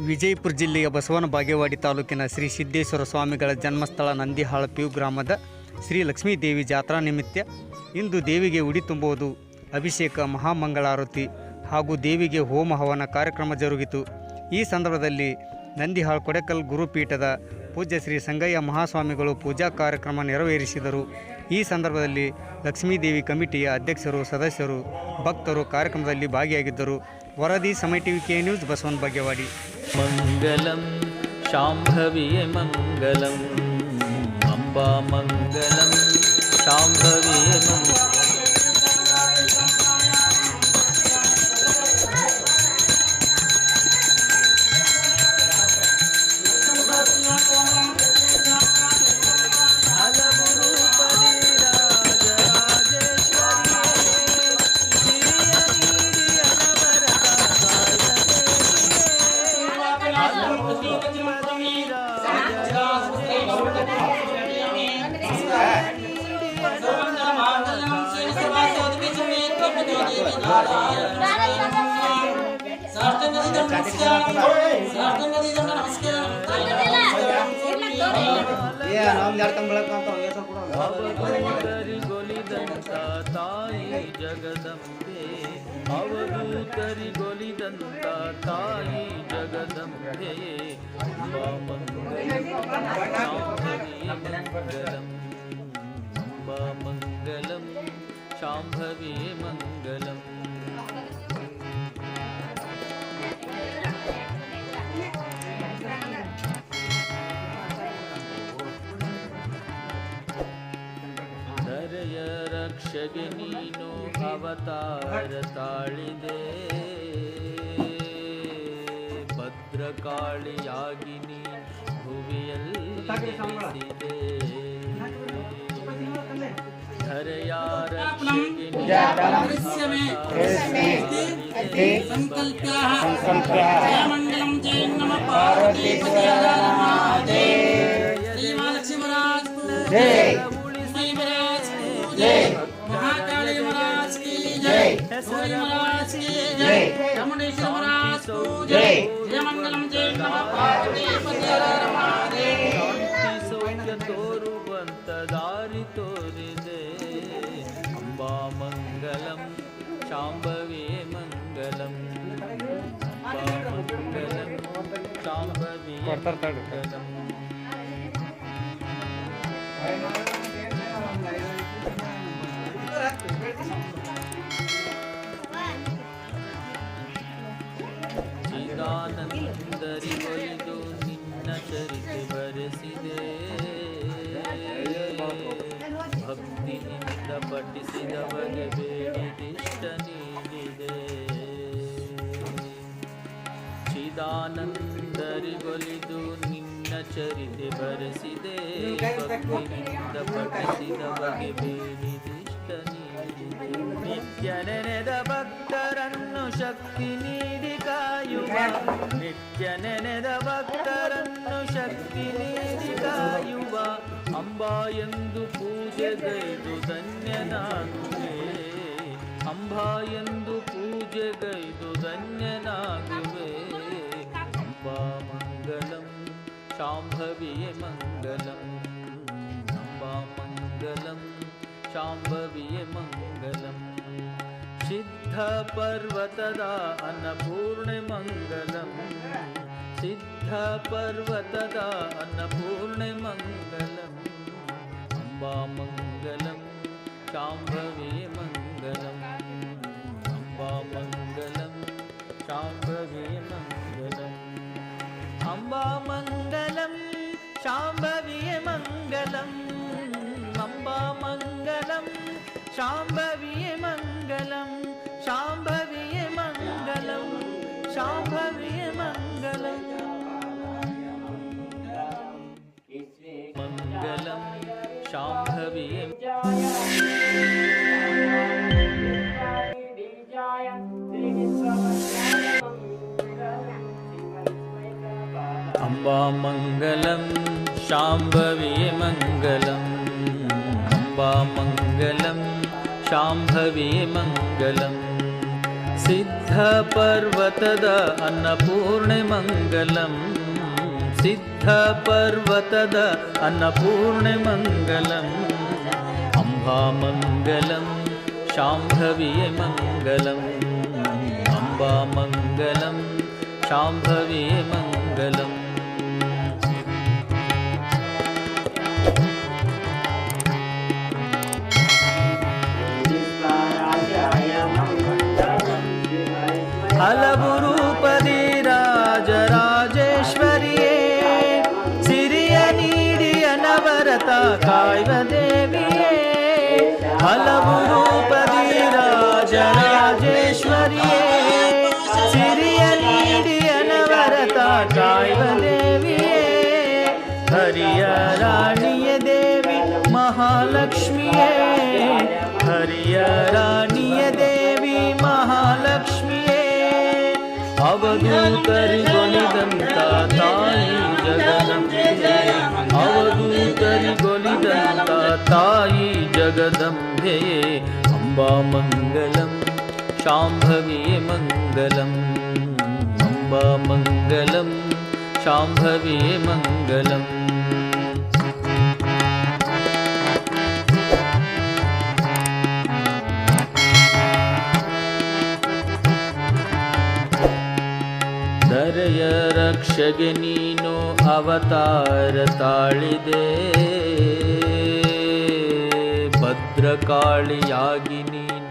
ವಿಜಯಪುರ ಜಿಲ್ಲೆಯ ಬಸವನ ಬಾಗೇವಾಡಿ ತಾಲೂಕಿನ ಶ್ರೀ ಸಿದ್ದೇಶ್ವರ ಸ್ವಾಮಿಗಳ ಜನ್ಮಸ್ಥಳ ನಂದಿಹಾಳ ಪಿಯು ಗ್ರಾಮದ ಶ್ರೀ ಲಕ್ಷ್ಮೀದೇವಿ ಜಾತ್ರಾ ನಿಮಿತ್ತ ಇಂದು ದೇವಿಗೆ ಉಡಿ ತುಂಬುವುದು, ಅಭಿಷೇಕ, ಮಹಾಮಂಗಳಾರತಿ ಹಾಗೂ ದೇವಿಗೆ ಹೋಮ ಹವನ ಕಾರ್ಯಕ್ರಮ ಜರುಗಿತು. ಈ ಸಂದರ್ಭದಲ್ಲಿ ನಂದಿಹಾಳ ಕೊಡೆಕಲ್ ಗುರುಪೀಠದ ಪೂಜ್ಯ ಶ್ರೀ ಸಂಗಯ್ಯ ಮಹಾಸ್ವಾಮಿಗಳು ಪೂಜಾ ಕಾರ್ಯಕ್ರಮ ನೆರವೇರಿಸಿದರು. ಈ ಸಂದರ್ಭದಲ್ಲಿ ಲಕ್ಷ್ಮೀದೇವಿ ಕಮಿಟಿಯ ಅಧ್ಯಕ್ಷರು, ಸದಸ್ಯರು, ಭಕ್ತರು ಕಾರ್ಯಕ್ರಮದಲ್ಲಿ ಭಾಗಿಯಾಗಿದ್ದರು. ವರದಿ ಸಮಯ TV K news, Basavana Bagewadi. ಮಂಗಲಂ ಶಾಂಭವಿಯೇ ಮಂಗಲಂ, ಅಂಬಾ ಮಂಗಲಂ ಶಾಂಭವಿಯೇ ಮಂಗಲಂ. ಅವಧೂತರಿಗೊಲಿದಂತ ತಾಯಿ ಜಗದಂಬೆ, ಅವಧೂತರಿಗೊಲಿದಂತ ತಾಯಿ ಜಗದಂಬೆ, ಅಂಬಾ ಮಂಗಲಂ ಅಂಬಾ ಮಂಗಲಂ ಶಾಂಭವಿಯೇ ಮಂಗಲಂ. ಧರೆಯ ರಕ್ಷಗೆ ನೀನು ಅವತಾರ ತಾಳಿದೆ, ಭದ್ರಕಾಳಿಯಾಗಿ ನೀ ಭುವಿಯಲ್ಲಿ ನೆಲೆಸಿದೆ. ಧರೆಯ ರಕ್ಷಗೆ महाकाली महाराज की जय, सूर्य महाराज की जय, चामुंडेश्वरी महाराज की जय, जय मंगलम जय नमः पार्वती पते हर महादेव. ಶಾಂತಿ ಸೌಖ್ಯ ತೋರುವಂತ ದಾರಿ ತೋರಿದೆ, ಅಂಬಾ ಮಂಗಲಂ ಶಾಂಭವಿಯೇ ಮಂಗಲಂ, ಅಂಬಾ ಮಂಗಲಂ ಶಾಂಭವಿಯೇ ಮಂಗಲಂ. ಚಿದಾನಂದರಿಗೊಲಿದು ನಿನ್ನ ಚರಿತೆ ಬರೆಸಿದೆ, ಭಕ್ತಿಯಿಂದ ಪಠಿಸಿದವಗೆ ಬೇಡಿದಿಷ್ಟ ನೀಡಿದೆ. ಚಿದಾನಂದರಿಗೊಲಿದು ನಿನ್ನ ಚರಿತೆ ಬರೆಸಿದೆ, ಭಕ್ತಿಯಿಂದ ಪಠಿಸಿದವಗೆ ಬೇಡಿದಿಷ್ಟ ನೀಡಿದೆ. ನಿತ್ಯ ನೆನೆದ ಭಕ್ತರನ್ನು ಶಕ್ತಿ ನೀಡಿ ಕಾಯುವ, ನಿತ್ಯ ನೆನೆದ ಭಕ್ತರನ್ನು ಶಕ್ತಿ ನೀಡಿ ಕಾಯುವ, ಅಂಬಾ ಎಂದು ಪೂಜೆಗೈದು ಧನ್ಯನಾಗುವೆ, ಅಂಬಾ ಎಂದು ಪೂಜೆಗೈದು ಧನ್ಯನಾಗುವೆ. ಅಂಬಾ ಮಂಗಲಂ ಶಾಂಭವಿಯೇ ಮಂಗಲಂ, ಅಂಬಾ ಮಂಗಲಂ ಶಾಂಭವಿಯೇ ಮಂಗಲಂ. ಸಿದ್ಧ ಪರ್ವತದ ಅನ್ನಪೂರ್ಣೆ ಮಂಗಲಂ, ಸಿದ್ಧ ಪರ್ವತದ ಅನ್ನಪೂರ್ಣೆ ಮಂಗಲಂ, ಅಂಬಾ ಮಂಗಲಂ ಶಾಂಭವಿಯೇ ಮಂಗಲಂ, ಅಂಬಾ ಮಂಗಲಂ ಶಾಂಭವಿಯೇ ಮಂಗಲಂ, ಅಂಬಾ ಮಂಗಲಂ ಶಾಂಭವಿಯೇ ಮಂಗಲಂ, ಅಂಬಾ ಮಂಗಲಂ ಶಾಂಭವಿಯೇ ಮಂಗಲಂ, ಶಾಂಭವಿಯೇ ಮಂಗಲಂ, ಶಾಂಭವಿಯೇ ಮಂಗಲಂ, ಮಂಗಲಂ ಶಾಂಭವಿಯೇ. ಅಂಬಾ ಮಂಗಲಂ ಶಾಂಭವಿಯೇ ಮಂಗಲಂ, ಅಂಬಾ ಮಂಗಲಂ ಶಾಂಭವಿಯೇ ಮಂಗಲಂ. ಸಿದ್ಧಪರ್ವತದ ಅನ್ನಪೂರ್ಣೆ ಮಂಗಲಂ ಸಿದ್ಧಪರ್ವತದ ಅನ್ನಪೂರ್ಣೆ ಮಂಗಲಂ ಅಂಬಾಮಂಗಲಂ ಶಾಂಭವಿಯೇ ಮಂಗಲಂ ಅಂಬಾಮಂಗಲಂ ಶಾಂಭವಿಯೇ ಮಂಗಲಂ ಹಲವು ರೂಪದಿ ರಾಜರಾಜೇಶ್ವರಿಯೇ ಸಿರಿಯ ನೀಡಿ ಅನವರತ ಕಾಯ್ವ ದೇವಿಯೇ ಹಲವು ರೂಪದಿ ರಾಜರಾಜೇಶ್ವರಿಯೇ ಸಿರಿಯ ನೀಡಿ ಅನವರತ ಕಾಯ್ವ ದೇವಿಯೇ ಹರಿಯ ರಾಣಿಯ ದೇವಿ ಮಹಾಲಕ್ಷ್ಮಿಯೇ ಹರಿಯ ರಾಣಿಯ ದೇವಿ ಮಹಾಲಕ್ಷ್ಮಿಯೇ ಅವಧೂತರಿಗೊಲಿದಂತ ತಾಯಿ ಜಗದಂಬೆ ಅವಧೂತರಿಗೊಲಿದಂತ ತಾಯಿ ಜಗದಂಬೆಯೇ ಅಂಬಾಮಂಗಲಂ ಶಾಂಭವಿಯೇ ಮಂಗಲಂ ಅಂಬಾಮಂಗಲಂ ಶಾಂಭವಿಯೇ ಮಂಗಲಂ ಧರೆಯ ರಕ್ಷಗೆ ನೀನು ಅವತಾರ ತಾಳಿದೆ ಭದ್ರಕಾಳಿಯಾಗಿ ನೀನು